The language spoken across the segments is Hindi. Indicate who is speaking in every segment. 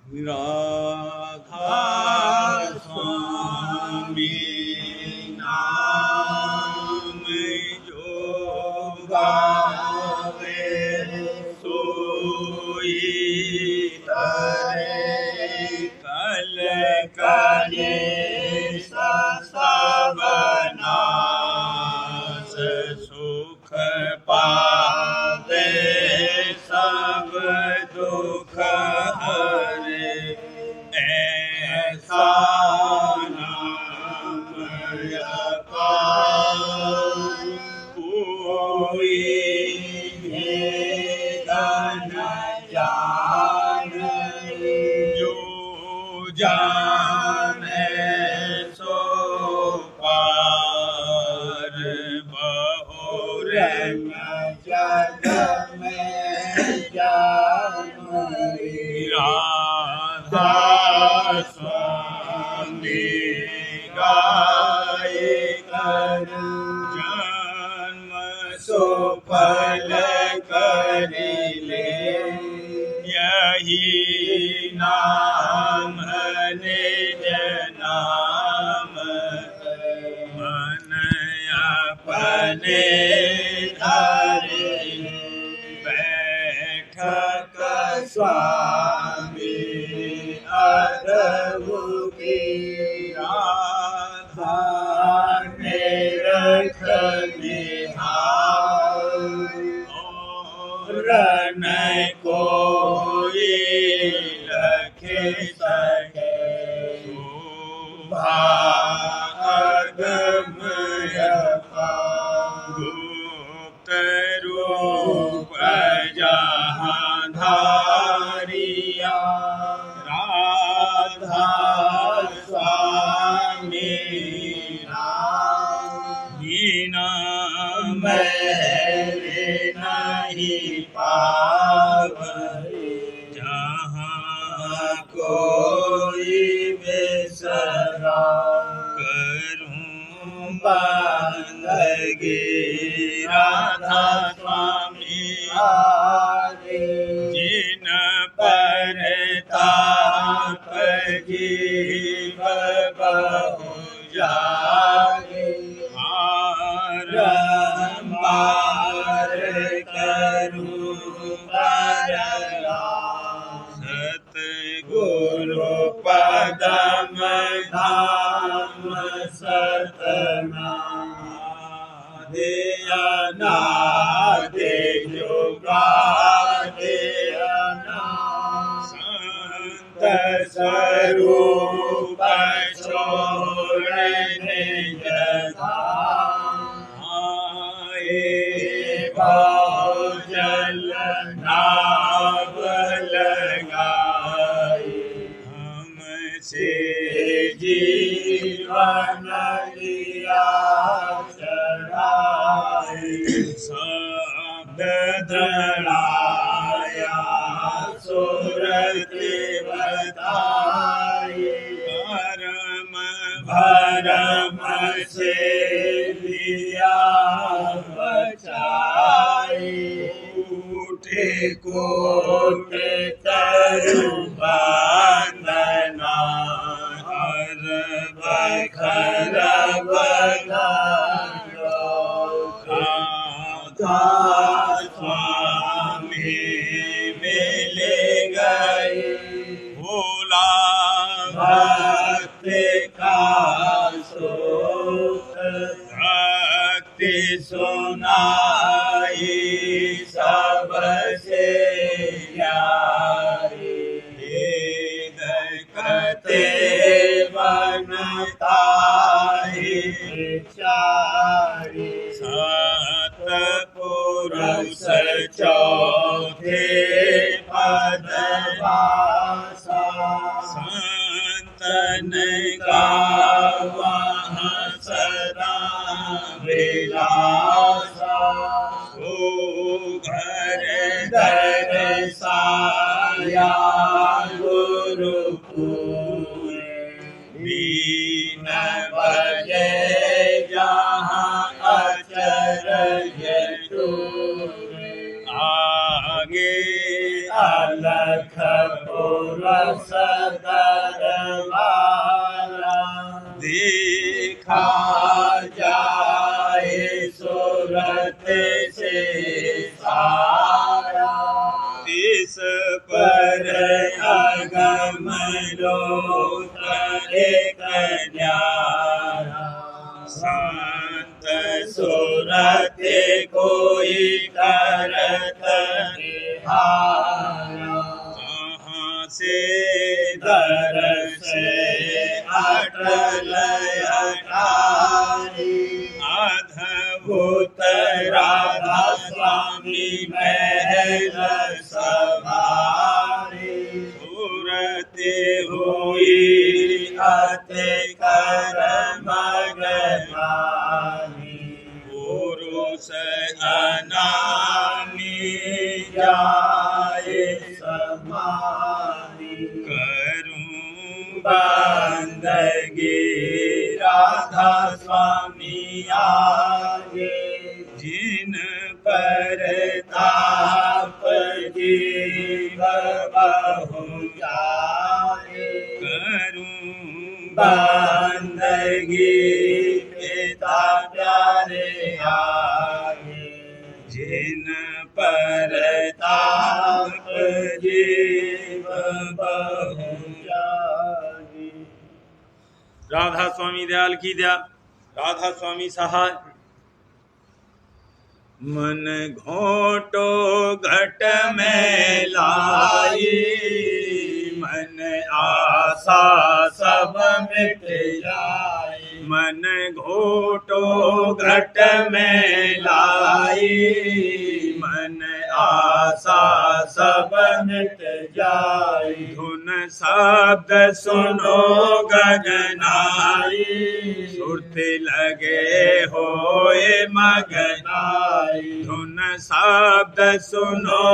Speaker 1: राधा स्वामी नाम जो गावे सोई तरे कल कलेश सब नाश सुख पावे सब दुख हरे ऐसा नाम अपार कोई भेद न जाने जो जाने सो पार बहुर जग में राधा स्वामी गाय कर जन्म सुफल कर ले यही नाम निज नाम मन अपने धरे बैठक स्वामी अरहु की राधा ने रख और न कोई रखे सके भागम गुप्त रूप जहाँ धारिया राधा स्वामी हीना मेरे नहीं पावे जहाँ कोई बेसरा करूं बंदगी राधा स्वामी जिन पर ताप जीव बहु जागे बार करूं बरला सतगुरु पदम धाम सतनाम अनादि जुगादि संत स्वरूप छोड़ने जल नाव लगाई हमसे जीवन लिया चढ़ाई शब्द धराया सुरति बताई परम भरम से लिया उठे कोट तरु बंदना हर बखर बधारो राधा स्वामी मिले गए भोला भक्त का सुख भक्ति सुनाई सबसे यारी वेद कते बनताहि चारि सतपुरुष चौथे पदवासा संतन गावा सदा विलासा घर दरसाया गुरुपुर बीन बजे जहाँ अचरज टूर आगे अलख पुर दिवस दरबारा देखा जाए सूरत से सारा इस पर अगम लोक एक न्यारा संत सूरत कोई करत निहारा कहाँ से दर्श अटल अटारी अद्भुत राधा स्वामी महल सवारी सूरत हुई अति कर मगनानी पुरुष अनामी जाए समानी करूं बंदगी राधा स्वामी आगे जिन पर ताप जीव बहु जाए करूं बंदगी पिता प्यारे आगे जिन पर ताप जीव बहु जाए। राधा स्वामी दयाल की दया, राधा स्वामी सहाय। मन घोटो घट में लाई मन आशा सब मिट जाए मन घोटो घट में लाई मन आशा सब मिट जाए धुन शब्द सुनो गगनाई सुरत लगे होए मगनाई धुन शब्द सुनो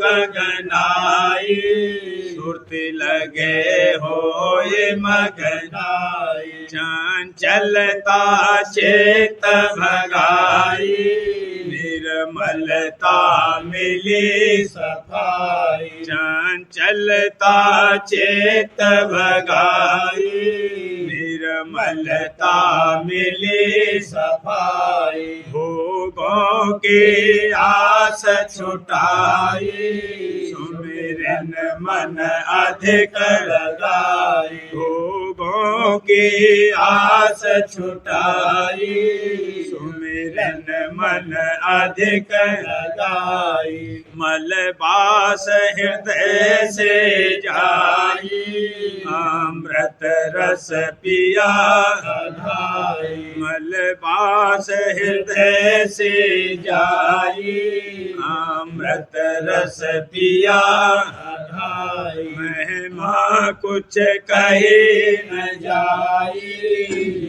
Speaker 1: गगनाई सुरत लगे होए मगनाई चंचलता चेत भगाई निर्मलता मिली सफाई चंचलता चेत भगाई निर्मलता मिली सफाई भोगों की आस छुटाई सुमिरन मन अधिक लगाई भोगों की आस छुटाई सुमिरन मन अधिक लगाई मलबास हृदय से जाई अमृत रस पिया खाई मलबास हृदय से जाई अमृत रस पिया खाई महिमा कुछ कहे न जाई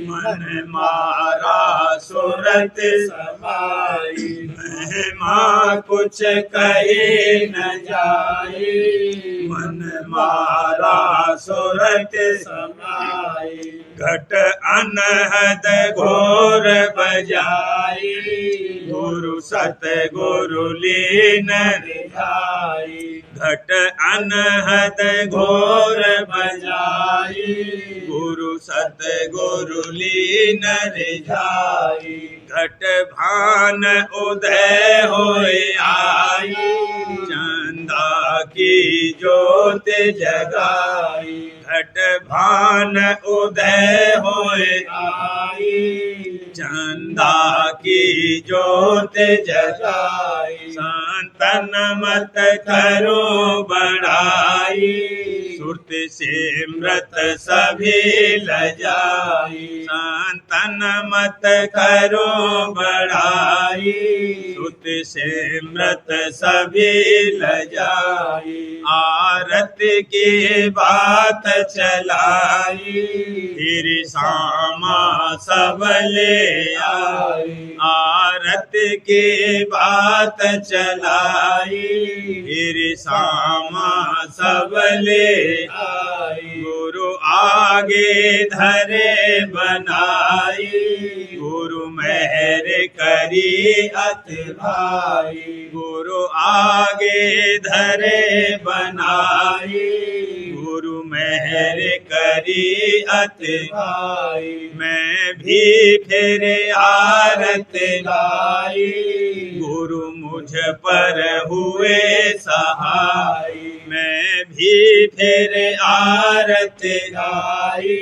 Speaker 1: मन मारा सुरत समाई महिमा कुछ कहे न जाई मन मारा सुरत समाई घट अनहद घोर बजाई गुरु सत गुरु लीन रिझाई घट अनहद घोर बजाई गुरु सत गुरु लीन रिझाई घट भान उदय होए आई चंदा की ज्योत जगाई घट भान उदय होए आई चंदा की ज्योत जगाई संतन मत करो बढ़ाई सुरत सिमरत सभी लजाई संतन मत करो बढ़ाई सुरत सिमरत सभी लजाई आरत की बात चलाई फिर सामा सब ले आई आरत की बात चलाई फिर सामा सब ले आई गुरु आगे धरे बनाई गुरु मेहर करी अति भाई गुरु आगे धरे बनाई मेहर करी अति भाई, मैं भी फिर आरत लाई, गुरु मुझ पर हुए सहाय, मैं भी फिर आरत लाई,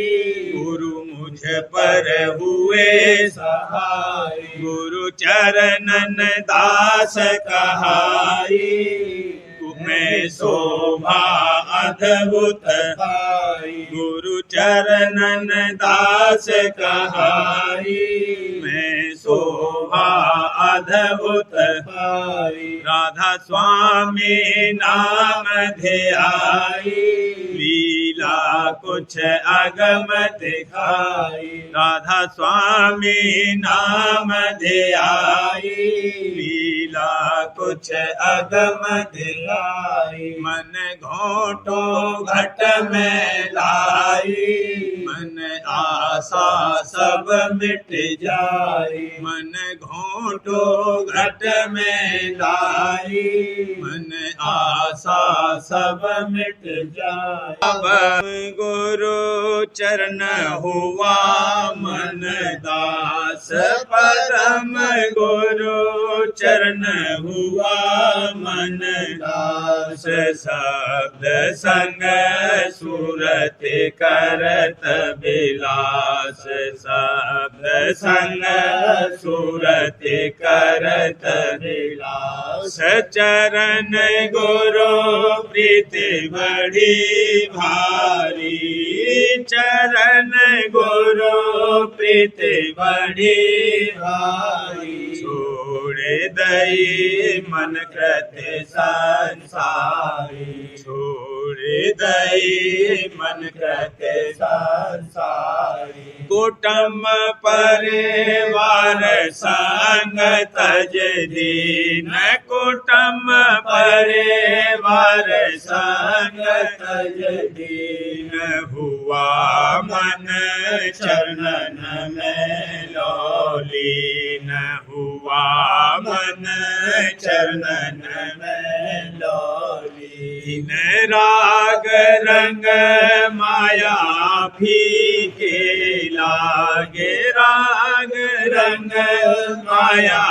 Speaker 1: गुरु मुझ पर हुए सहाय, गुरु चरणन दास कहाई, मैं शोभा अद्भुत पाई, गुरु चरणन दास कहाई, मैं शोभा अद्भुत पाई, राधा स्वामी नाम ध्याई, लीला कुछ अगम दिखाई, राधा स्वामी नाम ध्याई, लीला कुछ अगम दिखाई, मन घोटो घट में लाई, मन आशा सब मिट जाई, मन घोटो घट में लाई, मन आशा सब मिट जाए, अब गुरु चरण हुआ मन दास, परम गुरु चरण हुआ मन दास, शब्द संग सूरत करत विलास, शब्द संग सूरत करत विलास, चरण गुरु प्रीति बड़ी भारी, चरण गुरु प्रीति बड़ी भारी, छोड़ दई मन कृत संसारी, छोड़ दई मन कृत संसारी, कुटुंब परिवार संग तज दीन, कुटुंब परिवार संग तज दीन, हुआ मन चरणन में लौलीन, हुआ मन चरणन में लौलीन, राग रंग माया फीके लागे, राग रंग माया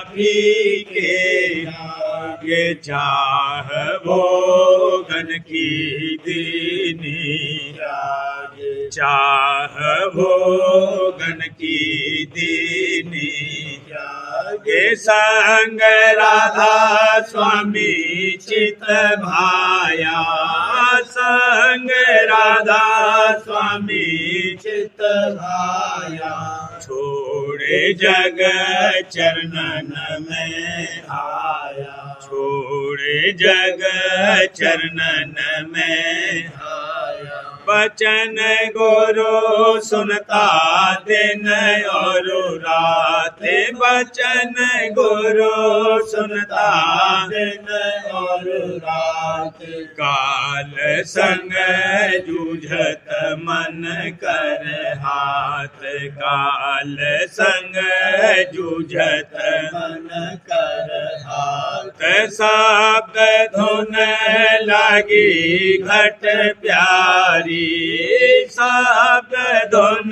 Speaker 1: फीके लागे, चाह भोगन की दीनी रागे, चाह भोगन की दीनी रागे, संग राधा स्वामी चित भाया, संग राधा स्वामी चित भाया, छोड़े जग चरणन में आया, छोड़े जग चरणन में आया, बचन गुरु सुनता दिन और रात, बचन गुरु सुनता दिन और रात, काल संग जूझत मन कर हाथ, काल संग जूझत मन कर हाथ, शब्द धुन लागी घट प्यारी, शब्द धुन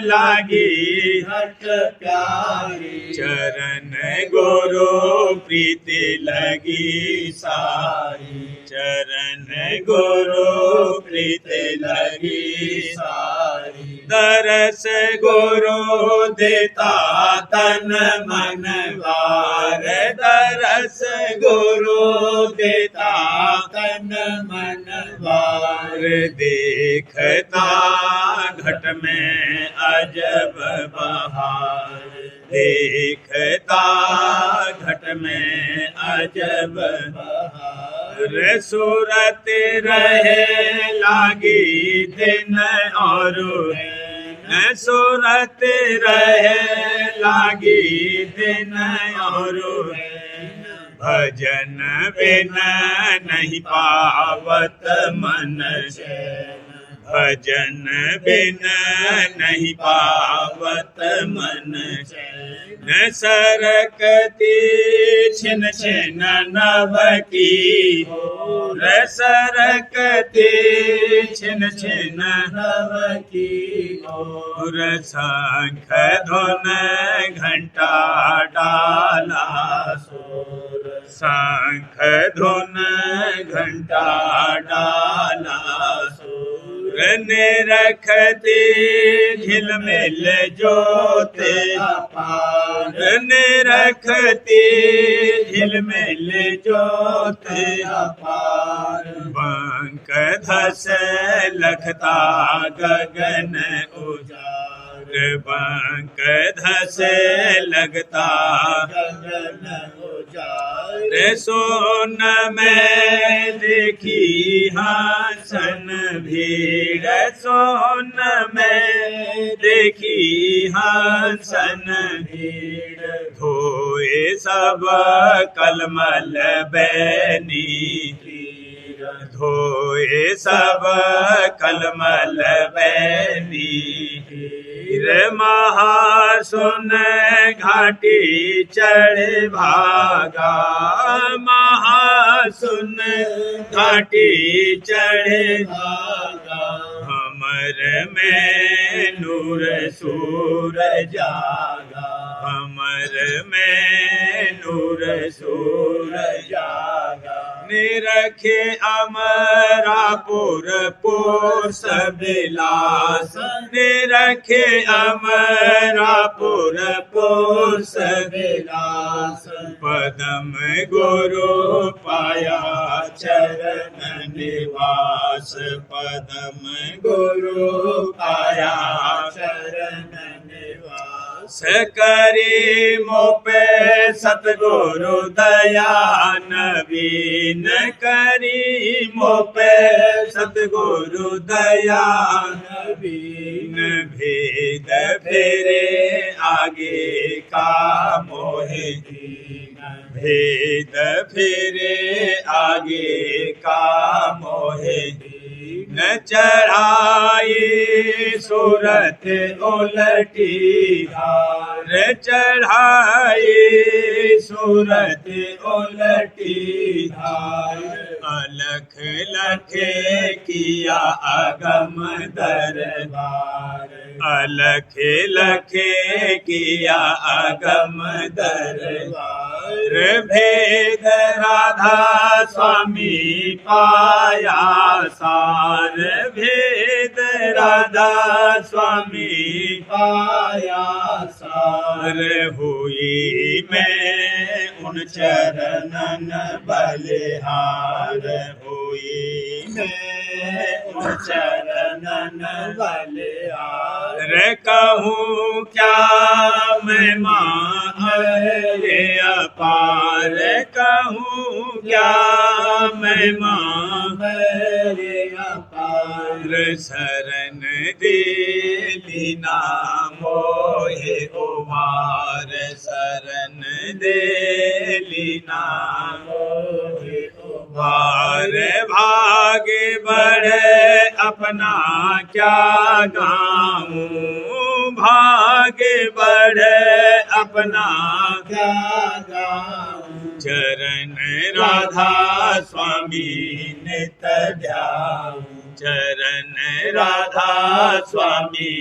Speaker 1: लागी घट प्यारी, चरण गुरु प्रीति लगी सारी, चरण गुरु प्रीति लगी सारी, दरस गुरु देता तन मन वार, दरस गुरु देता तन मन वार, देखता घट में अजब बहार, देखता घट में अजब बहार, सूरत रहे लागी दिन और सूरत रहे लागी दिन और भजन बिना नहीं पावत मन चैन, भजन बिना नहीं पावत मन चैन, सरकती छिन छिन नभ की, सरकती छिन छिन
Speaker 2: नव की ओर।
Speaker 1: शंख धुन घंटा डाला
Speaker 2: सोर।
Speaker 1: शंख धुन घंटा डाला
Speaker 2: सोर।
Speaker 1: निरखती झिलमिल जोते
Speaker 2: अपार।
Speaker 1: निरखती झिलमिल जोते
Speaker 2: अपार।
Speaker 1: बंक धस लखता गगन उजाड़ बंक धस लगता
Speaker 2: गगन उजाड़।
Speaker 1: सोन में देखी हासन भीड़ सोन में देखी हासन
Speaker 2: भीड़।
Speaker 1: धोए सब कलमल बैनी
Speaker 2: तीर।
Speaker 1: धोए सब कलमल बैनी महासुन घाटी चढ़ भागा महासुन घाटी चढ़
Speaker 2: भागा।
Speaker 1: हमर में नूर सूर
Speaker 2: जागा।
Speaker 1: हमर में नूर सूर
Speaker 2: जागा।
Speaker 1: निरखे अमरापुर पोस बिलास निरखे अमरापुर पोस
Speaker 2: विलास।
Speaker 1: पदम गुरु पाया चरण निवास पदम गुरु पाया
Speaker 2: चरण निवास।
Speaker 1: करी मोपे सतगुरु दया नवीन करी मोपे सतगुरु दया
Speaker 2: नवीन।
Speaker 1: भेद फेरे आगे का मोहे भेद फेरे आगे का मोहे न चढ़ाई सूरत उलटी हार चढ़ाई सूरत उलटी हार अलख लखे किया अगम दरबार अलख लखे किया अगम दरबार भेद राधा स्वामी पाया सार भेद राधा स्वामी
Speaker 2: पाया सार।
Speaker 1: हुई मैं उन चरणन बलिहार हुई मैं उन चरणन
Speaker 2: बलिहार।
Speaker 1: कहूँ क्या मैं रे अपार कहूँ क्या मैं
Speaker 2: रे अपार।
Speaker 1: शरण दे नाम मोहे उबार शरण दे नाम
Speaker 2: मोहे
Speaker 1: उबार भागे बढ़े अपना क्या गाऊं भागे बढ़े अपना
Speaker 2: क्या गाऊं।
Speaker 1: चरण राधा स्वामी नित ध्याऊं चरण राधा स्वामी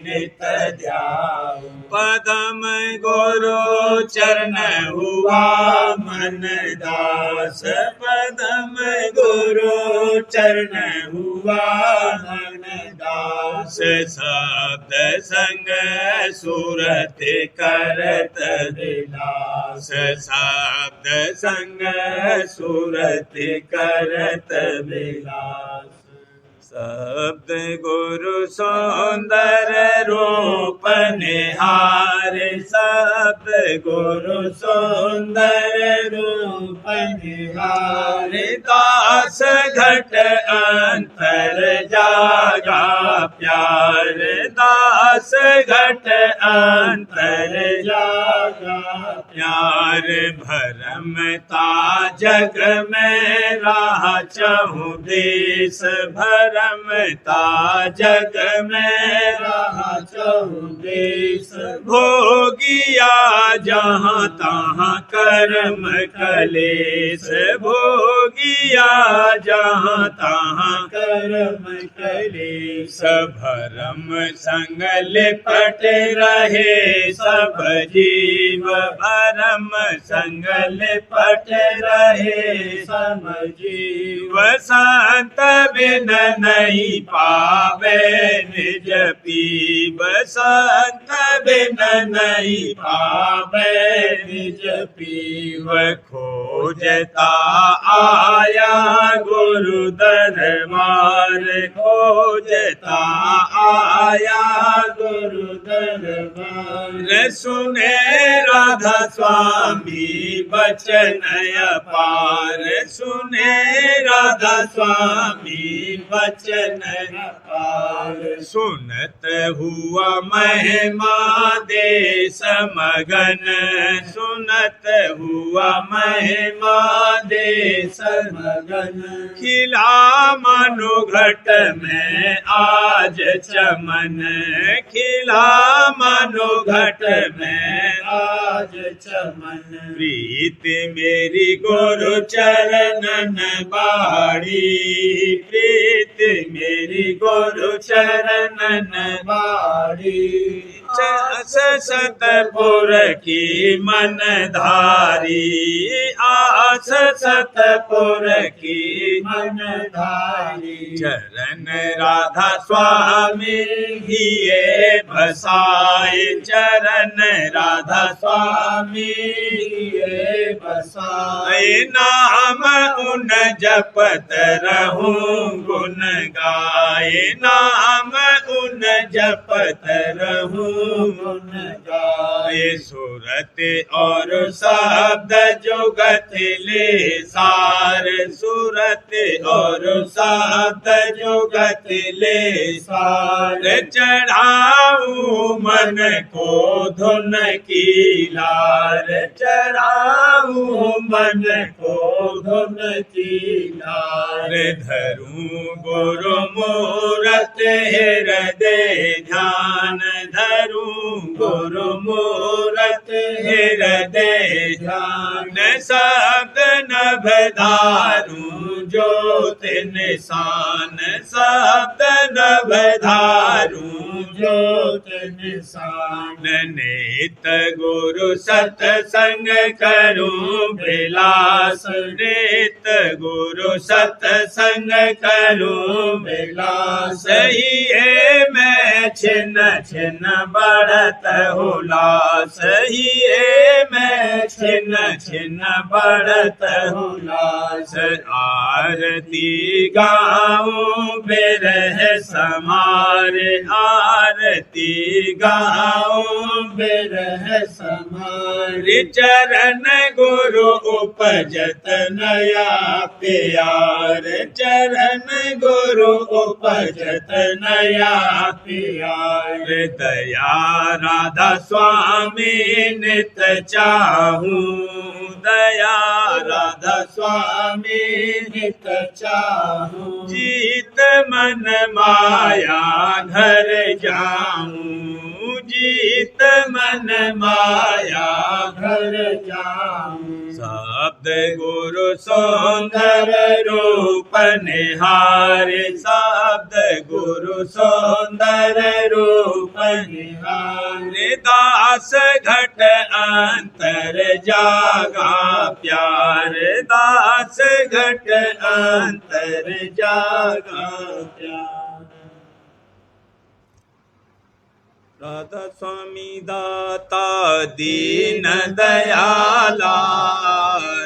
Speaker 1: नित ध्याऊं पदम गुरु चरण हुआ मन दास पदम गुरु चरण हुआ मन दास शब्द संग सूरत करत विलास शब्द संग सूरत करत विलास शब्द गुरु सुंदर रूप निहार शब्द गुरु सुंदर रूप निहार दास घट अंतर जागा प्यार दास घट अंतर
Speaker 2: जागा
Speaker 1: प्यार भरमता जग में राह चहु देश भरमता जग में
Speaker 2: राह चौदेश
Speaker 1: भोगिया जहाँ तहाँ कर्म कलेश भोगिया जहाँ तहाँ
Speaker 2: कर्म कलेश
Speaker 1: भरम संग लिपट रहे सब जीव भरम संग लिपट रहे
Speaker 2: सम जीव
Speaker 1: संत बिन नहीं पावे निज पीब संत बिन नहीं पावे
Speaker 2: निज पीव
Speaker 1: खोजता आया गुरु दरबार खोजता आया
Speaker 2: गुरु दरबार
Speaker 1: सुने राधा स्वामी बचन अपार सुने राधा स्वामी बचन
Speaker 2: अपार
Speaker 1: सुनत हुआ महिमा देश मगन सुनत हुआ महिमा देश
Speaker 2: मगन
Speaker 1: खिला मनुघट में आज चमन खिला मनुघट में
Speaker 2: आज चमन
Speaker 1: प्रीत मेरी गुरु चरणन बाड़ी प्रीत मेरी गुरु चरणन
Speaker 2: बाड़ी
Speaker 1: सतपुर की मन धारी आस सतपुर की
Speaker 2: मन धारी
Speaker 1: चरण राधा स्वामी हिये बसाए चरण राधा स्वामी
Speaker 2: ये बसाए
Speaker 1: नाम उन जपत रहूं गुण गाए नाम उन जपत रहूं
Speaker 2: गुण गाए
Speaker 1: सूरत और शब्द जुगत ले सार सूरत और शब्द जुगत ले सार चढ़ाऊं मन को धुन की लार चढ़ाऊं मन को धुन की लार धरूं गुरु मूरत हृदय ध्यान धरूं गुरु मूरत हृदय ध्यान शब्द नभ धारूं ज्योत निशान शब्द नभ धारूं
Speaker 2: ज्योत निशान
Speaker 1: नित गुरु सत्संग करूं विलास नित गुरु सत्संग करूं
Speaker 2: विलास
Speaker 1: सही है मैं छिन्न छिन्न बढ़त हुलास ही है मैं छिन्न छिन्न बढ़त
Speaker 2: हुलास
Speaker 1: आरती गाऊं बिरह समार आरती गाऊं
Speaker 2: बिरह समार
Speaker 1: चरण गुरु उपजत नया प्यार चरण गुरु उपजत नया
Speaker 2: प्यार
Speaker 1: दया राधा स्वामी नित चाहूं दया राधा
Speaker 2: स्वामी नित चाहूं
Speaker 1: जीत मन माया घर जाऊं जीत मन माया
Speaker 2: घर जाऊं
Speaker 1: शब्द गुरु सौंदर रूप निहार शब्द गुरु सौंदर रूप
Speaker 2: निहार
Speaker 1: दास घट अंतर जागा प्यार दास घट अंतर जागा प्यार राधा स्वामी दाता दीन दयाला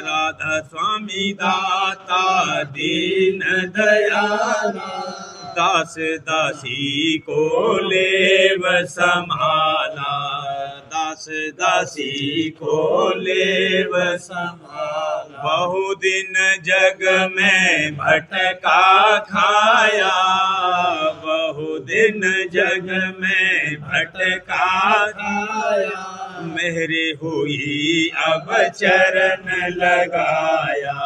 Speaker 1: राधा स्वामी दाता दीन दयाला दास दासी को लेव संभाला दास दासी को लेव संभाला बहु दिन जग में भटका खाया बहु दिन जग में भटका खाया मेहरे हुई अब चरण लगाया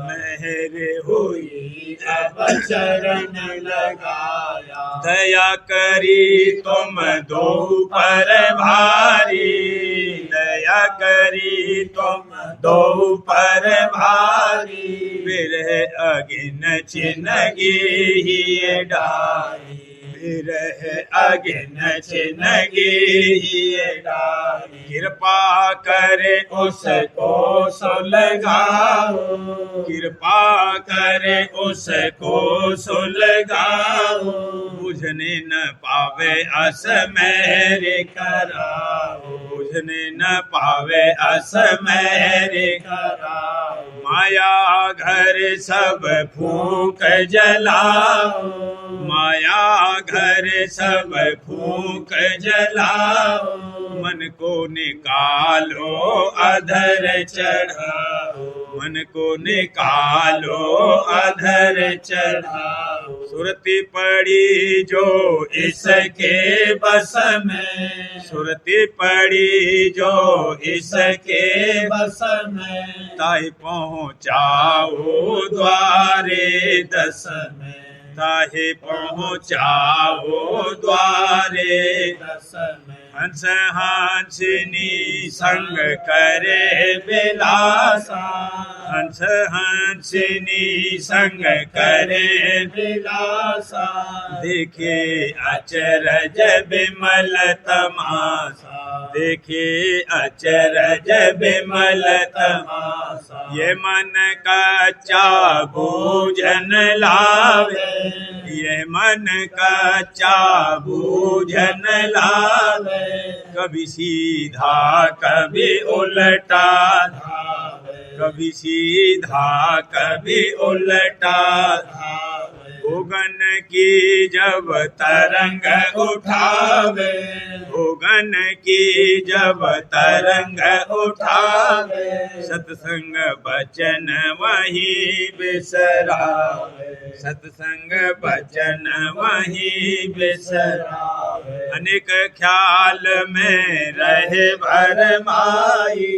Speaker 1: मेहरे हुई
Speaker 2: अब चरण लगाया
Speaker 1: दया करी तुम दो पर भारी, दया करी तुम दो पर भारी, विरह अगिन छिनगी ही डारी, विरह अगिन छिनगी ही डारी, कृपा करे उसको सुलगाओ, कृपा करे उसको सुलगाओ, बुझने न पावे अस मेरे कराओ, बुझने न पावे अस मेरे कराओ, माया घर सब फूंक जलाओ, माया घर सब फूंक जलाओ, मन को निकालो अधर चढ़ाओ, मन को निकालो अधर चढ़ाओ, सुरती पड़ी जो इसके बस में, सुरती पड़ी जो इसके बस में, ताई पहुँचाओ द्वारे दस में, ताहि पहुँचाओ द्वारे दस में, हंस हंसिनी संग करे बिलासा, हंस हंसिनी संग करे बिलासा, देखे अचरज बिमल तमाशा, देखे अचरज बिमल तमाशा, ये मन कच्चा भोजन लावे, ये मन कच्चा भोजन लावे, कभी सीधा कभी उल्टा धावे, कभी सीधा कभी उल्टा धावे, उगन की जब तरंग उठावे, उगन की जब तरंग उठावे, सत्संग बचन वहीं बिसरावे, सत्संग बचन वहीं बिसरावे, अनेक ख्याल में रहे भरमाई,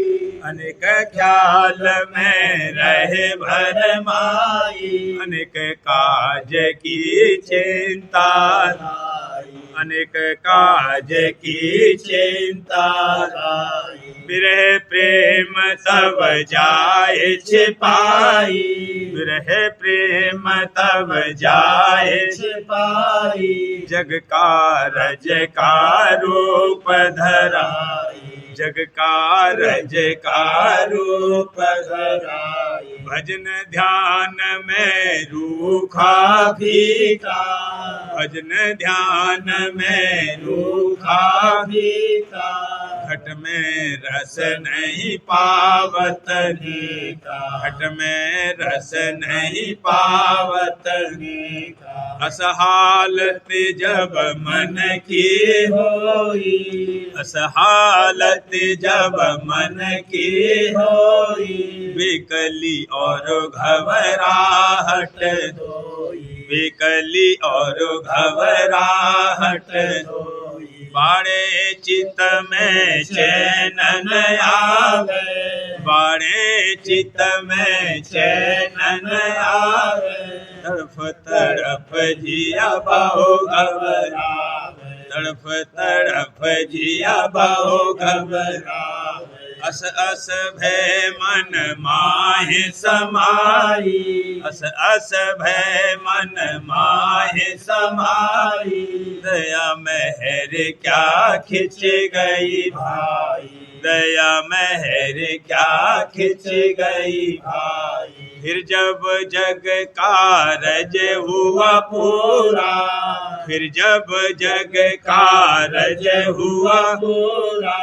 Speaker 1: अनेक ख्याल में रहे भरमाई, अनेक काज की चिंता लाई, अनेक काज की चिंता लाई, विरह प्रेम तब जाए छिपाई, विरह प्रेम तब जाए छिपाई, जग का रज का रूप धराई, जग का रज का रूप धराई, भजन ध्यान में रूखा फीका, भजन ध्यान में रूखा फीका, घट में रस नहीं पावत नीका, घट में रस नहीं पावत नीका, असहालत जब मन की होई, असहालत जब मन की होई, विकली और घबराहट धोई, विकली और घबराहट धोई, बाड़े चित में चैन न आवे, बाड़े चित में चैन न आवे, तड़फ तड़फ जिया बहु घबरावे, तड़फ तड़फ जिया बहु घबरावे, अस अस भय मन माहि समाई, अस अस भय मन माहि समाई, दया मेहर क्या खिंच गई भाई, दया मेहर क्या खिंच गई भाई, फिर जब जग कारज हुआ पूरा, फिर जब जग कारज हुआ पूरा,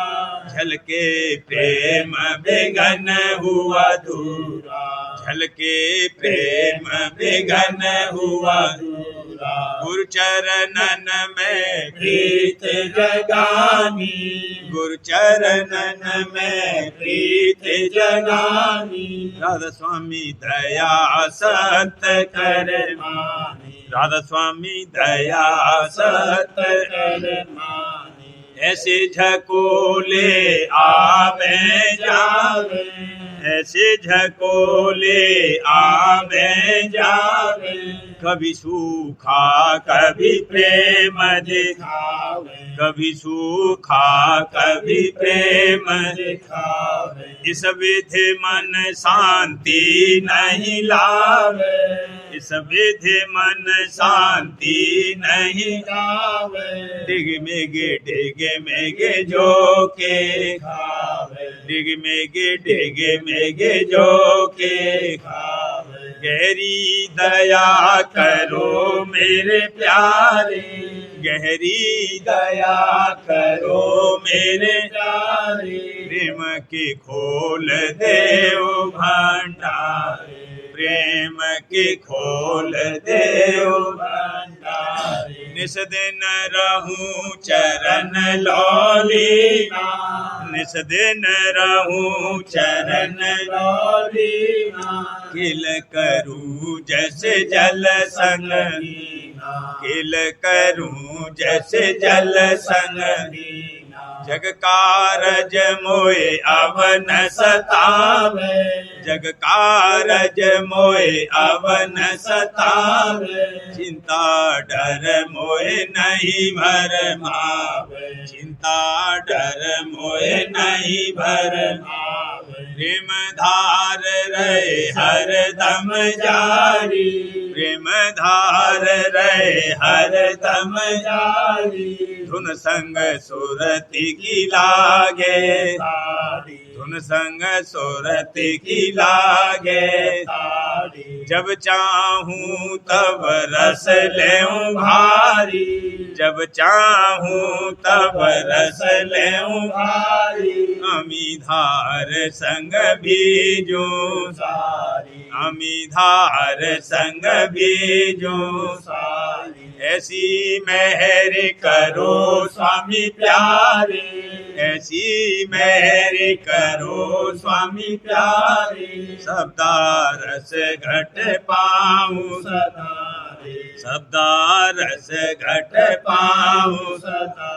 Speaker 1: झलके प्रेम बेगन हुआ दूरा, झलके प्रेम बेगन हुआ दूरा, गुरु चरणन में प्रीत जगानी, गुरु चरणन में प्रीत जगानी, राधा स्वामी दया सत कर मानी, राधा स्वामी दया सत कर मानी, ऐसे झकोले आवे जावे, ऐसे झकोले आवे जावे, कभी सूखा कभी प्रेम
Speaker 2: दिखावे
Speaker 1: कभी सूखा कभी प्रेम
Speaker 2: दिखावे
Speaker 1: इस विधि मन शांति नहीं लावे इस विधि मन शांति नहीं
Speaker 2: दिखावे
Speaker 1: डिग मेगे जो के
Speaker 2: खावे
Speaker 1: डिग मेगे जो के
Speaker 2: खावे
Speaker 1: गहरी दया करो मेरे प्यारे गहरी दया करो मेरे
Speaker 2: प्यारे
Speaker 1: प्रेम के खोल देव भंडारे प्रेम के खोल देव
Speaker 2: भंडारे
Speaker 1: निस दिन रहूं चरण लौलीना निस दिन रहूं चरण
Speaker 2: लौलीना
Speaker 1: किल करूं जैसे जल संग किल करूं जैसे जल संग जग कारज मोए अवन सतावे जग कारज मोए अवन सतावे चिंता डर मोए नहीं भर मावे चिंता डर मोए नहीं भर प्रेम धार रहे हर दम जारी प्रेम धार रहे हर दम जारी धुन संग सुरति की लागे धुन संग सुरति की लागे जब चाहूं तब रस लेऊं भारी जब चाहूं तब रस लेऊं भारी अमी धार संग बीजू सारी अमी धार संग बीजू सारी ऐसी मेहर करो स्वामी प्यारे ऐसी मेहर करो स्वामी प्यारे शब्दा रस घट पाऊं सदा शब्दा रस घट पाऊं सदा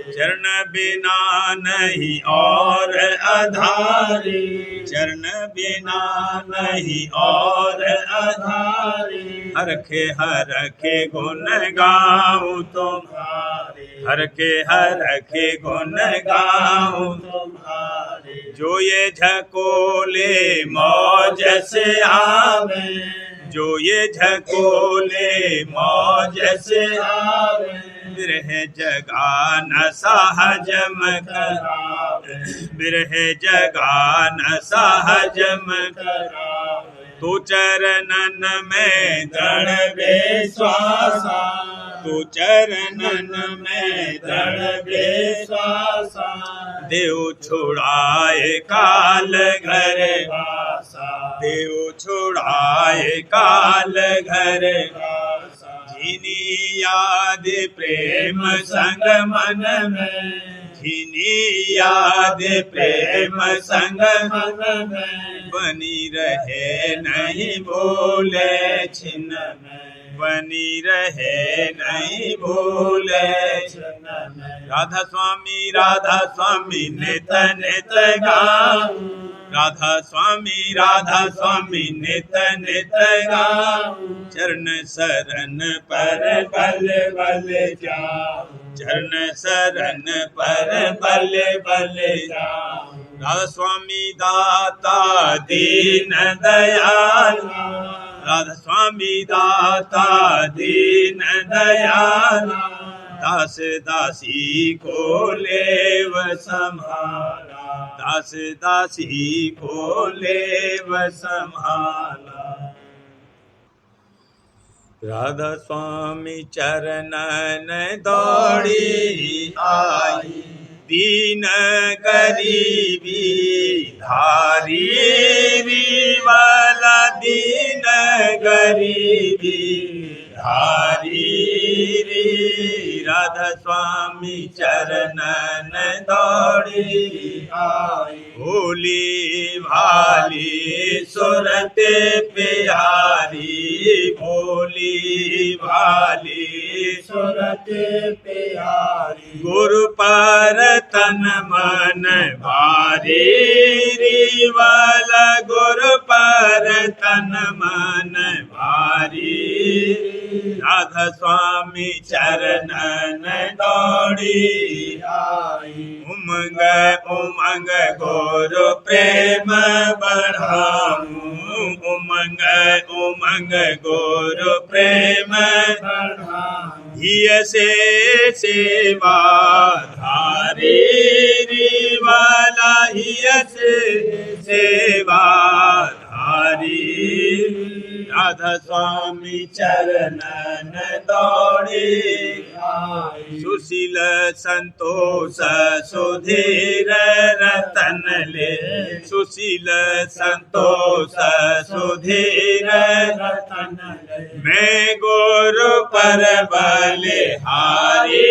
Speaker 1: चरण बिना नहीं और आधारे चरण बिना नहीं और आधारे हर के गुण गाऊं तुम्हारे हर के गुण गाऊं तुम्हारे जो ये झकोले मौज से आवे जो ये झकोले मौज से आवे बिरह जगा न सहजम करावे बिरह जगा न सहजम करावे तू चरणन में दृढ़ विश्वासा तू चरणन में दृढ़ विश्वासा देव छुड़ाए काल घर वासा देव छुड़ाए काल घर वासा जिनी याद प्रेम संग मन में जिनी याद प्रेम संग मन में बनी रहे नहीं भूले छिन में बनी रहे नहीं भूले छिन में राधा स्वामी नित नित गाऊं राधा स्वामी नित नित गाऊं चरण शरण पर बल बल जाऊं चरण शरण पर बल बल जाऊं राधा स्वामी दाता दीन दयाल राधा स्वामी दाता दीन दयाल दास दासी को लेव संभाला दास दासी को लेव संभाला राधा स्वामी चरणन दौड़ी आई दीन गरीबी धारी वाला दीन गरीबी धारी राधा स्वामी चरणन दौड़ी आई भोली भाली सुरत प्यारी भोली भाली
Speaker 2: सुरति प्यारी
Speaker 1: गुरु पर तन मन भारी रिवाला गुरु पर तन मन भारी राधा स्वामी चरणन दौड़ी
Speaker 2: आई
Speaker 1: उमंग उमंग गुरु प्रेम बढ़ाऊं उमंग उमंग गुरु प्रेम हिय से सेवा धारी रिवाला हिय से सेवा धारी राधा स्वामी चरणन दौड़ी सुशील संतोष सुधीर रतन ले सुशील संतोष सुधीर
Speaker 2: रतन
Speaker 1: मैं गुरु पर बलिहारी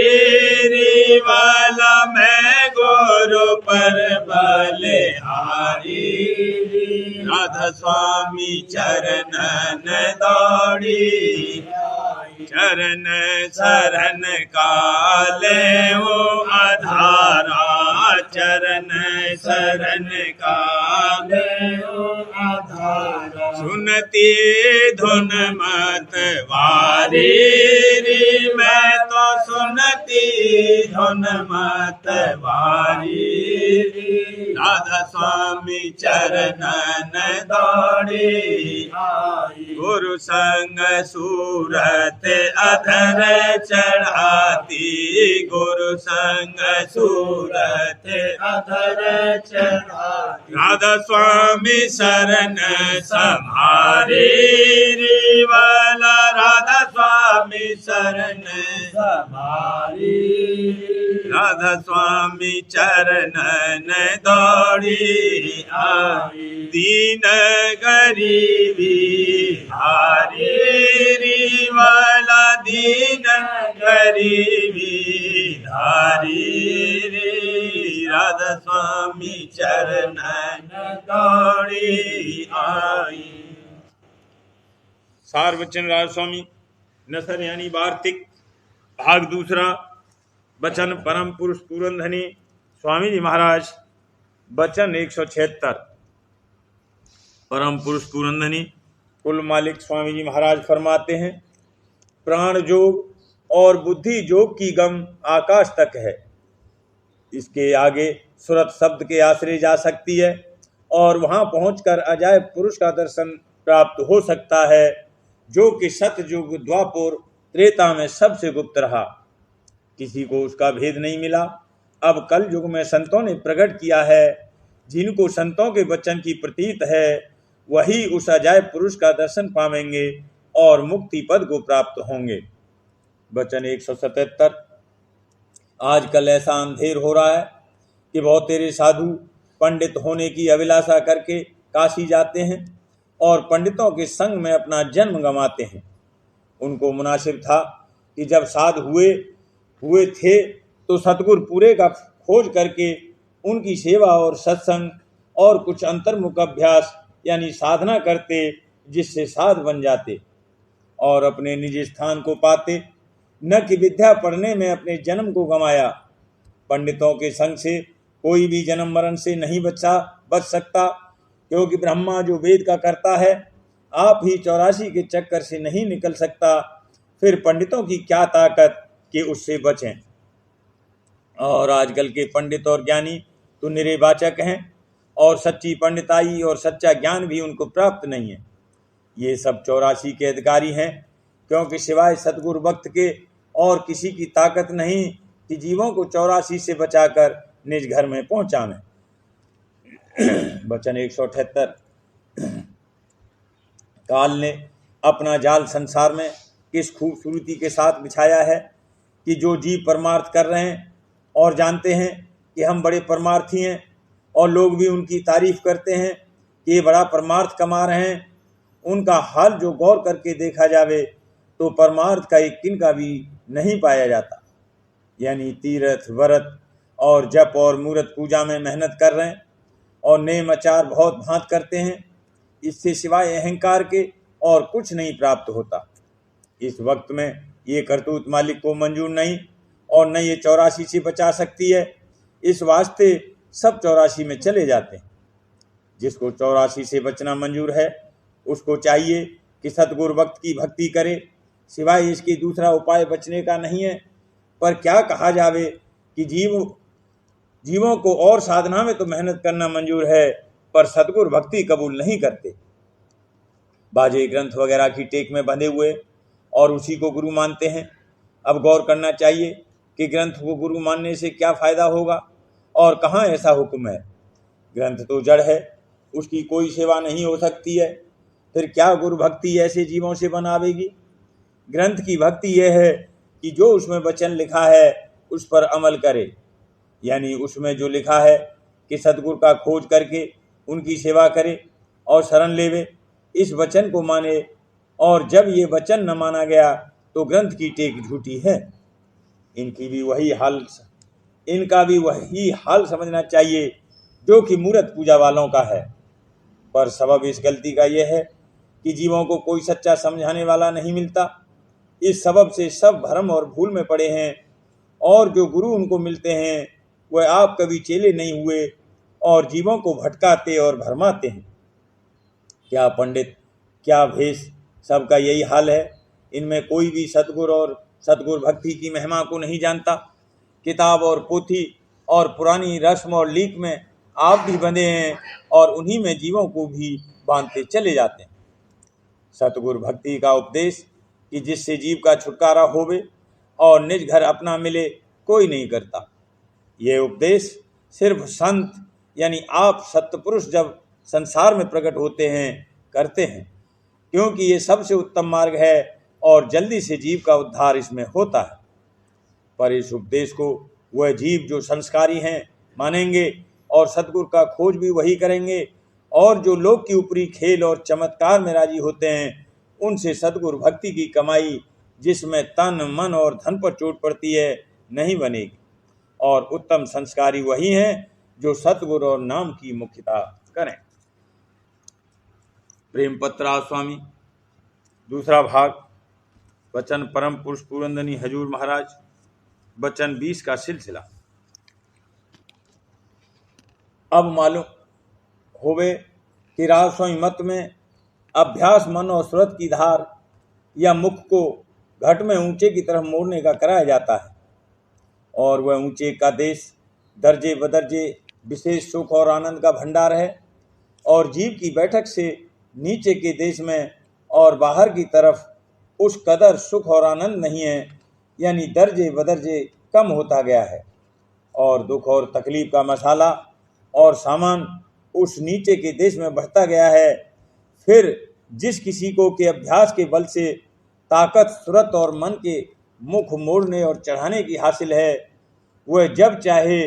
Speaker 1: रिवाला मैं गुरु पर बलिहारी राधा स्वामी चरणन दौड़ी चरण शरण काले वो आधारा चरण शरण काले
Speaker 2: आधारा
Speaker 1: सुनती धुन मत वारी रे मैं तो सुनती धुन मत वारी राधा स्वामी चरणन दौड़ी गुरु संग सूरत अधर चढ़ाती गुरु संग सूरत
Speaker 2: अधर चढ़ाती
Speaker 1: राधा स्वामी शरण सम्हारे रिवाला राधा स्वामी शरण
Speaker 2: हमारी
Speaker 1: राधा स्वामी चरणन दौड़ी आई दीन गरीबी हारी रिवाला दीन गरीबी धारी रे राधा स्वामी चरणन दौड़ी आई। सार वचन राज स्वामी नसर यानी वार्तिक भाग दूसरा वचन परम पुरुष पूरनधनी स्वामी जी महाराज वचन 176 परम पुरुष पूरनधनी कुल मालिक स्वामी जी महाराज फरमाते हैं प्राण जोग और बुद्धि जोग की गम आकाश तक है, इसके आगे सुरत शब्द के आश्रय जा सकती है और वहां पहुंचकर अजायब पुरुष का दर्शन प्राप्त हो सकता है जो कि सतयुग द्वापर त्रेता में सबसे गुप्त रहा, किसी को उसका भेद नहीं मिला। अब कल युग में संतों ने प्रकट किया है, जिनको संतों के वचन की प्रतीत है वही उस अजायब पुरुष का दर्शन पावेंगे और मुक्ति पद को प्राप्त होंगे। वचन 177 आजकल ऐसा अंधेर हो रहा है कि बहुत तेरे साधु पंडित होने की अभिलाषा करके काशी जाते हैं और पंडितों के संग में अपना जन्म गंवाते हैं। उनको मुनासिब था कि जब साध हुए थे तो सतगुरु पूरे का खोज करके उनकी सेवा और सत्संग और कुछ अंतर्मुख अभ्यास यानी साधना करते, जिससे साध बन जाते और अपने निज स्थान को पाते, न कि विद्या पढ़ने में अपने जन्म को गंवाया। पंडितों के संग से कोई भी जन्म मरण से नहीं बच सकता, क्योंकि ब्रह्मा जो वेद का करता है आप ही 84 के चक्कर से नहीं निकल सकता, फिर पंडितों की क्या ताकत कि उससे बचें। और आजकल के पंडित और ज्ञानी तो निरेवाचक हैं और सच्ची पंडिताई और सच्चा ज्ञान भी उनको प्राप्त नहीं है। ये सब 84 के अधिकारी हैं, क्योंकि सिवाय सतगुरु भक्त के और किसी की ताकत नहीं कि जीवों को 84 से बचाकर निज घर में पहुंचावें। वचन 178 काल ने अपना जाल संसार में किस खूबसूरती के साथ बिछाया है कि जो जीव परमार्थ कर रहे हैं और जानते हैं कि हम बड़े परमार्थी हैं और लोग भी उनकी तारीफ करते हैं कि ये बड़ा परमार्थ कमा रहे हैं, उनका हाल जो गौर करके देखा जावे तो परमार्थ का एक किन का भी नहीं पाया जाता। यानी तीर्थ व्रत और जप और मूर्त पूजा में मेहनत कर रहे हैं और नेम आचार बहुत भांत करते हैं, इससे सिवाय अहंकार के और कुछ नहीं प्राप्त होता। इस वक्त में ये करतूत मालिक को मंजूर नहीं और न ये 84 से बचा सकती है। इस वास्ते सब 84 में चले जाते हैं। जिसको 84 से बचना मंजूर है उसको चाहिए कि सतगुरु वक्त की भक्ति करे, सिवाय इसकी दूसरा उपाय बचने का नहीं है। पर क्या कहा जावे कि जीवों को और साधना में तो मेहनत करना मंजूर है, पर सतगुरु भक्ति कबूल नहीं करते। बाजे ग्रंथ वगैरह की टेक में बंधे हुए और उसी को गुरु मानते हैं। अब गौर करना चाहिए कि ग्रंथ को गुरु मानने से क्या फायदा होगा और कहाँ ऐसा हुक्म है। ग्रंथ तो जड़ है, उसकी कोई सेवा नहीं हो सकती है, फिर क्या गुरु भक्ति ऐसे जीवों से बनावेगी। ग्रंथ की भक्ति यह है कि जो उसमें वचन लिखा है उस पर अमल करे, यानी उसमें जो लिखा है कि सतगुरु का खोज करके उनकी सेवा करे और शरण लेवे, इस वचन को माने। और जब ये वचन न माना गया तो ग्रंथ की टेक झूठी है। इनका भी वही हाल समझना चाहिए जो कि मूर्त पूजा वालों का है। पर सबब इस गलती का यह है कि जीवों को कोई सच्चा समझाने वाला नहीं मिलता। इस सबब से सब भ्रम और भूल में पड़े हैं, और जो गुरु उनको मिलते हैं वह आप कभी चेले नहीं हुए और जीवों को भटकाते और भरमाते हैं। क्या पंडित, क्या भेष, सबका यही हाल है। इनमें कोई भी सतगुरु और सतगुरु भक्ति की महिमा को नहीं जानता। किताब और पोथी और पुरानी रस्म और लीक में आप भी बंधे हैं और उन्हीं में जीवों को भी बांधते चले जाते हैं। सतगुरु भक्ति का उपदेश कि जिससे जीव का छुटकारा होवे और निज घर अपना मिले, कोई नहीं करता। ये उपदेश सिर्फ संत यानी आप सत्पुरुष जब संसार में प्रकट होते हैं करते हैं, क्योंकि ये सबसे उत्तम मार्ग है और जल्दी से जीव का उद्धार इसमें होता है। पर इस उपदेश को वह जीव जो संस्कारी हैं मानेंगे और सतगुरु का खोज भी वही करेंगे, और जो लोक की ऊपरी खेल और चमत्कार में राजी होते हैं उनसे सतगुरु भक्ति की कमाई, जिसमें तन मन और धन पर चोट पड़ती है, नहीं बनेगी। और उत्तम संस्कारी वही हैं जो सतगुरु और नाम की मुख्यता करें। प्रेम पत्रा स्वामी, दूसरा भाग, वचन परम पुरुष पुरंदनी हजूर महाराज, वचन 20 का सिलसिला। अब मालूम होवे कि राजस्वामी मत में अभ्यास मन और सूरत की धार या मुख को घट में ऊंचे की तरफ मोड़ने का कराया जाता है, और वह ऊंचे का देश दर्जे बदर्जे विशेष सुख और आनंद का भंडार है, और जीव की बैठक से नीचे के देश में और बाहर की तरफ उस कदर सुख और आनंद नहीं है, यानी दर्जे बदर्जे कम होता गया है, और दुख और तकलीफ का मसाला और सामान उस नीचे के देश में बढ़ता गया है। फिर जिस किसी को के अभ्यास के बल से ताकत सूरत और मन के मुख मोड़ने और चढ़ाने की हासिल है, वह जब चाहे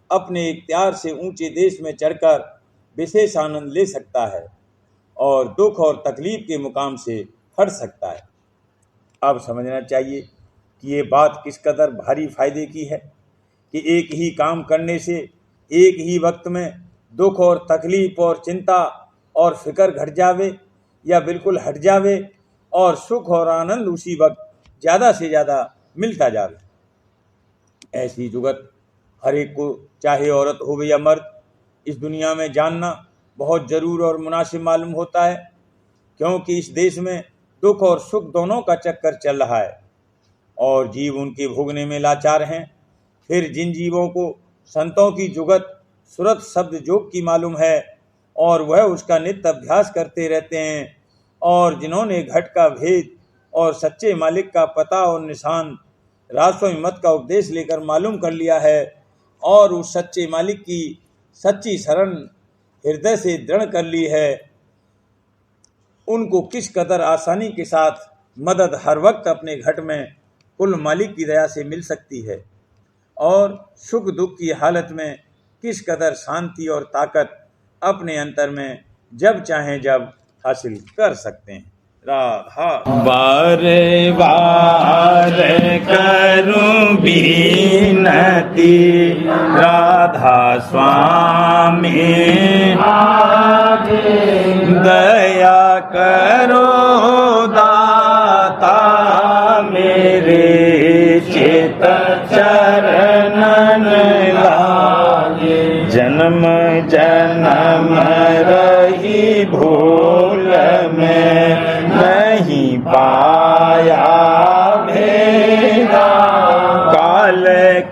Speaker 1: अपने इख्तियार से ऊंचे देश में चढ़कर विशेष आनंद ले सकता है और दुख और तकलीफ के मुकाम से हट सकता है। अब समझना चाहिए कि ये बात किस कदर भारी फायदे की है कि एक ही काम करने से एक ही वक्त में दुख और तकलीफ और चिंता और फिक्र घट जावे या बिल्कुल हट जावे, और सुख और आनंद उसी वक्त ज़्यादा से ज़्यादा मिलता जावे। ऐसी जुगत हर एक को, चाहे औरत हो या मर्द, इस दुनिया में जानना बहुत ज़रूर और मुनासिब मालूम होता है, क्योंकि इस देश में दुख और सुख दोनों का चक्कर चल रहा है और जीव उनके भोगने में लाचार हैं। फिर जिन जीवों को संतों की जुगत सूरत शब्द जोग की मालूम है और वह उसका नित्य अभ्यास करते रहते हैं, और जिन्होंने घट का भेद और सच्चे मालिक का पता और निशान राजस्वामी मत का उपदेश लेकर मालूम कर लिया है और उस सच्चे मालिक की सच्ची शरण हृदय से दृढ़ कर ली है, उनको किस कदर आसानी के साथ मदद हर वक्त अपने घट में कुल मालिक की दया से मिल सकती है, और सुख दुख की हालत में किस कदर शांति और ताकत अपने अंतर में जब चाहें जब हासिल कर सकते हैं। राधा।
Speaker 2: बारे बार करूं बीनती राधा स्वामी, दया करो दाता मेरे चित चरणन लागे। जन्म जन्म रही भूल में नहीं पाया भेदा। काल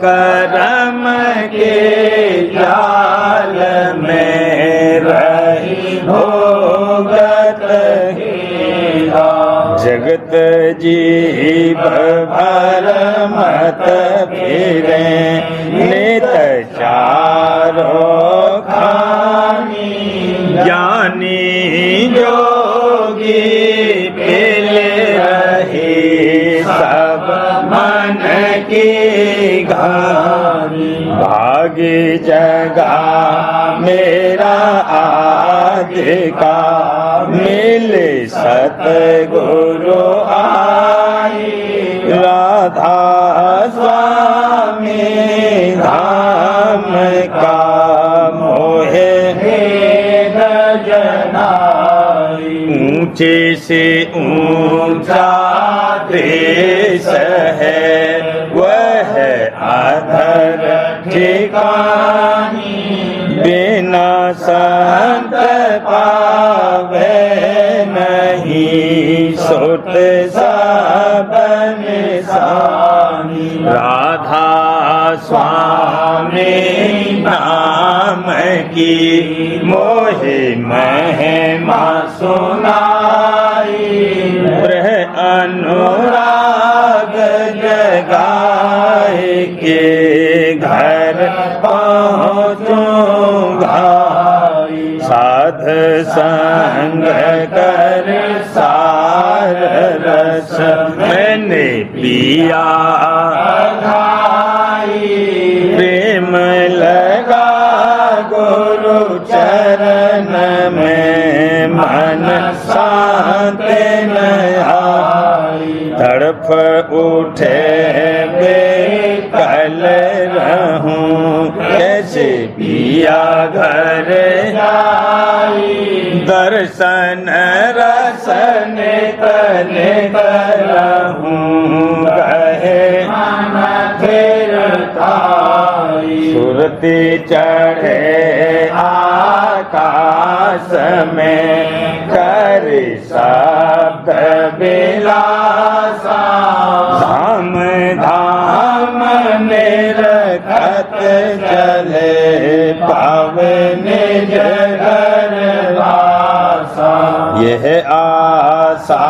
Speaker 2: करम के जाल में रही भोगत हेरा। जगत जीव भर मत फिरे नित चारों खानी। ज्ञानी जोगी पेले रहे सब मन की घानी। भाग्य जगा मेरा आदि का मिले सतगुरु आई। राधा स्वामी धाम का मोहे भेद जनाई। ऊंचे से ऊंचा देश है वह अधर ठिकानी। बिना संत पावे नहीं सुत सब निशानी। राधा स्वामी नाम की मोहे महिमा सुनाई। ब्रह अनुराग जगाए के घर पहुँचूंगा। साध संग कर सार रस मैंने पिया। प्रेम लगा गुरु चरण में मन शांत नया। तड़प उठे बेकल रहूं कैसे पिया घर जाई। दर्शन रसन तने करहूं कहे सुरती चढ़े आकाश में कर शब्द बिलासा। धाम धाम निरखत चले पावन घर वासा। यह आशा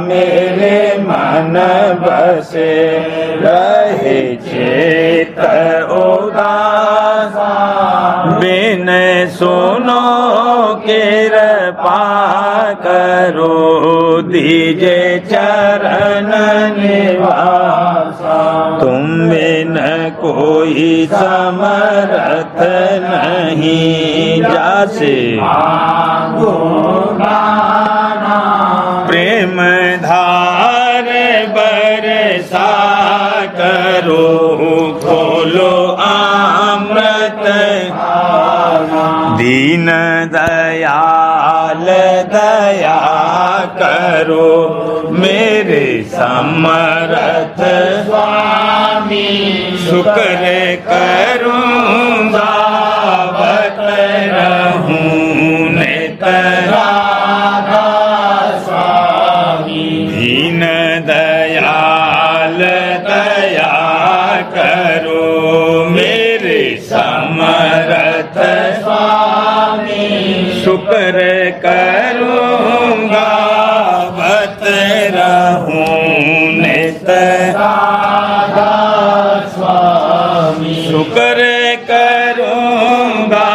Speaker 2: मेरे मन बसे रहे चेत उदासा। बिन सुनो कृपा करो दीजे चरण निवासा। तुम बिन कोई समर्थ नहीं जासे प्रेम धार बरसा करो खोलो अमृत। दीन दयाल दया करो मेरे समर्थ स्वामी। शुक्र करूँगा बत रहूं नित राधा स्वामी। दीन दयाल दया करो मेरे समर्थ स्वामी। शुक्र करूँगा बत रहूं नित राधा स्वामी। शुक्र करूँगा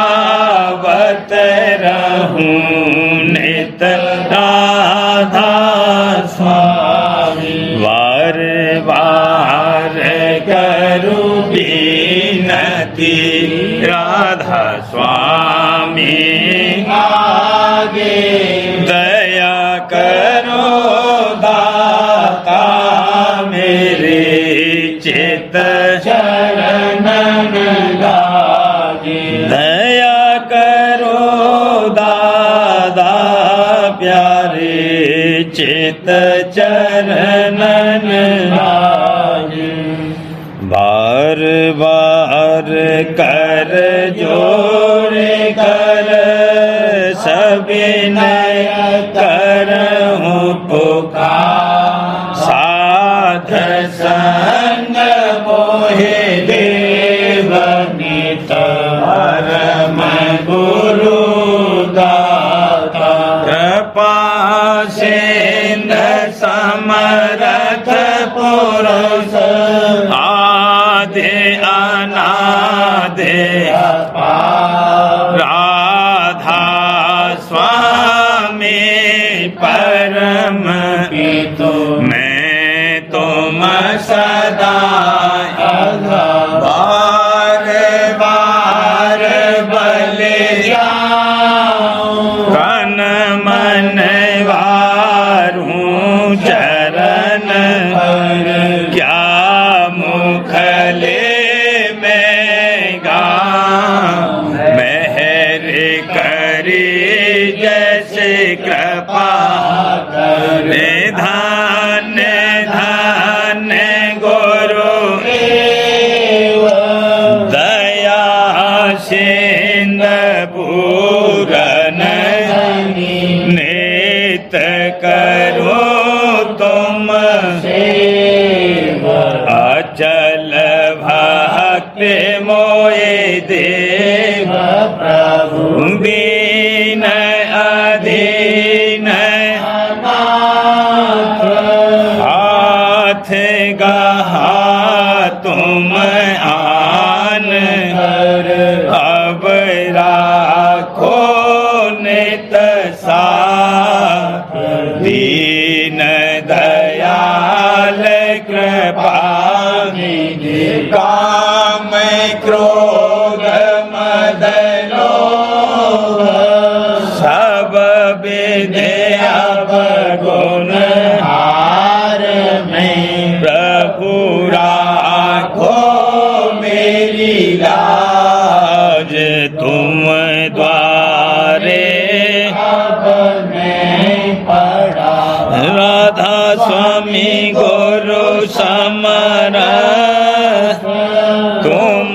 Speaker 2: बत रहूं नित राधा स्वामी। वार वार करूं बीनती राधा स्वामी आगे। दया करो दाता मेरे चित चरण लागे। दया करो दादा प्यारे चित चरण लागे। बार बार कर जोड़ कर सविनय करहूँ पुकार। साध संग मोहे देव नित परम गुरु दाता। कृपा सिंधु समर्थ पुरुष आदि अनादि राधा स्वामी परम पितु। मैं तुम सदा बार बार बल जाऊं। कन मन वारूं चरण क्या मुखले में गाऊं। मेहर करी जैसे कृपा करे। धन्य धन्य गुरु दया सिंधु पूरन नित करो तुम अचल भक्ति मोहि देव प्रभु। दीन अधीन हाथ गहा तुम आन। अब राखो नित साथ। दीन दयाल कृपा काम क्रोध मद लोभ सब विद्या गुण हार में। प्रभु राखो मेरी लाज तुम द्वारे अब मैं पड़ा। राधा स्वामी गुरु समरथ तुम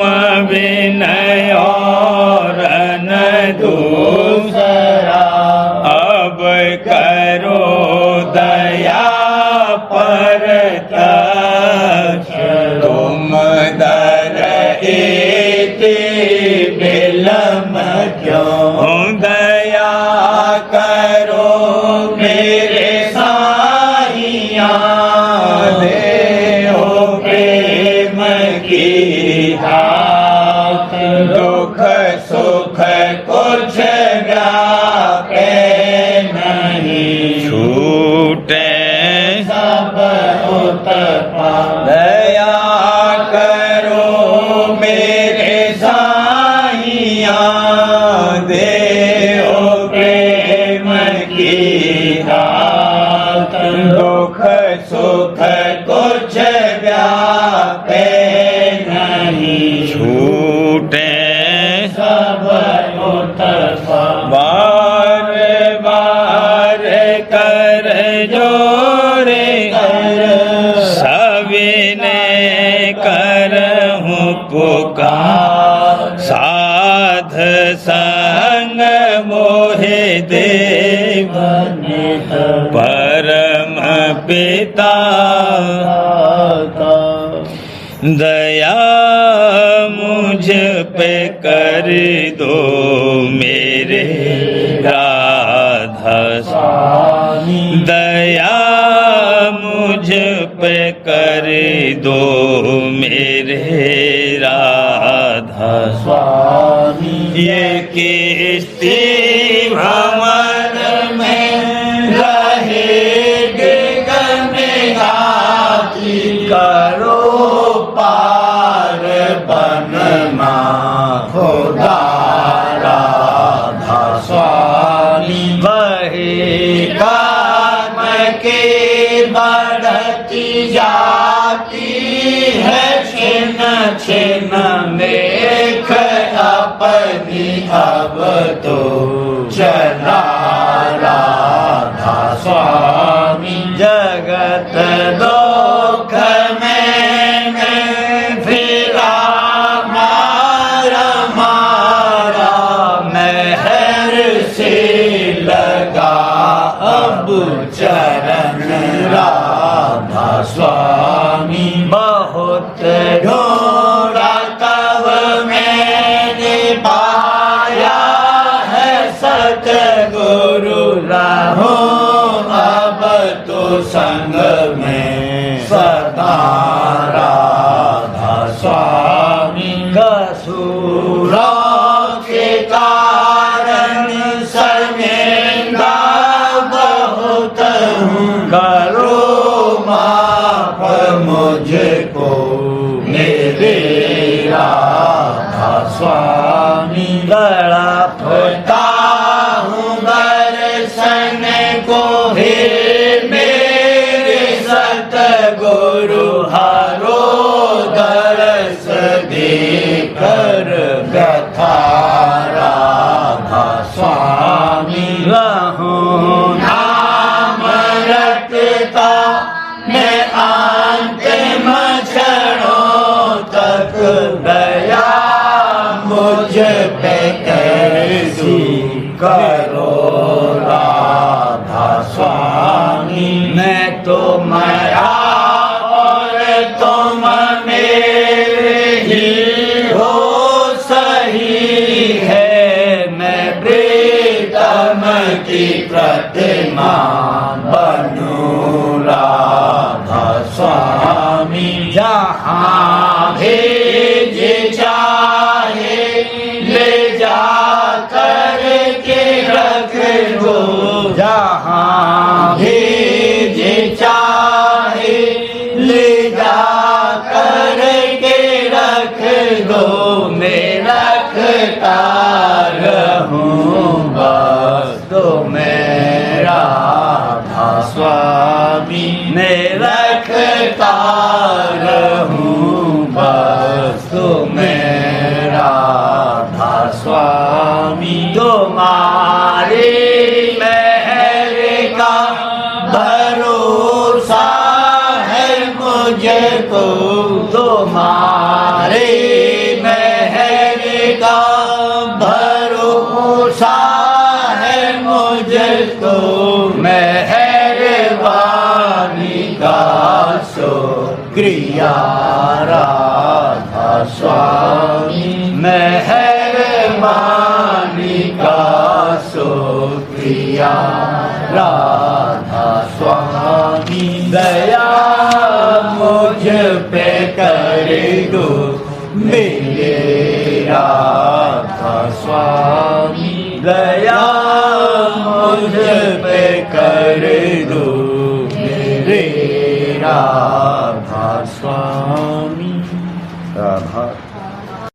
Speaker 2: विनय और न दूसरा। अब करो दया परतक्ष तुम दर एते विलम क्यों। दया करो मेरे साईया देहो प्रेम की हाथ। दुख सुख कुछ व्यापे नहीं छूटे सब उत्पाद। दया करो मेरे साईया देहो प्रेम की दात। दुख सुख कुछ व्यापे नहीं छूटे सब उत्पाद। बार बार कर जोड़े सविनय करहूँ पुकार। साध संग मोहे देव परम पिता। दया मुझ पे कर दो मेरे राधा स्वामी। दया मुझ पे कर दो मेरे राधा स्वामी। ये किस्ती भंवर में रहेगी गंगाती। करो पार बनना खुदा राधा स्वामी। वही काम के बढ़ती जाती है छिन छिन देख अपनी अब तो चला राधा स्वामी। जगत दुख में ढूंढा तब मैंने पाया है सतगुरु रहूं अब तो संग में सदा राधा स्वामी कसूरों के कारण शर्मिंदा बहुत हूँ करो माफ मुझको मेरे राधा स्वामी तड़पता हूँ दर्शन को हे मेरे सतगुरु हरो दर्श देकर व्यथा राधा स्वामी रहूं नाम रटता मैं अंतिम क्षणों तक दया मुझ पे कैसी करो राधा स्वामी मैं तो माया और तुम मेरे ही हो सही है मैं प्रीतम की प्रतिमा बनूं राधा स्वामी जहाँ भेज चाहे ले जा कर के रख दो जहाँ भेज चाहे ले जा कर के रख दो मैं रखता रहूं बस तो मेरा राधा स्वामी मैं रखता रहूं बस तो मेरा राधा स्वामी तुम्हारे महर का भरोसा है मुझको तुम्हारे महर का भरोसा है मुझको मेहरबानी का शुक्रिया राधा स्वामी मेहरबानी का शुक्रिया राधा स्वामी दया मुझ पे कर दो मेरे राधा स्वामी दया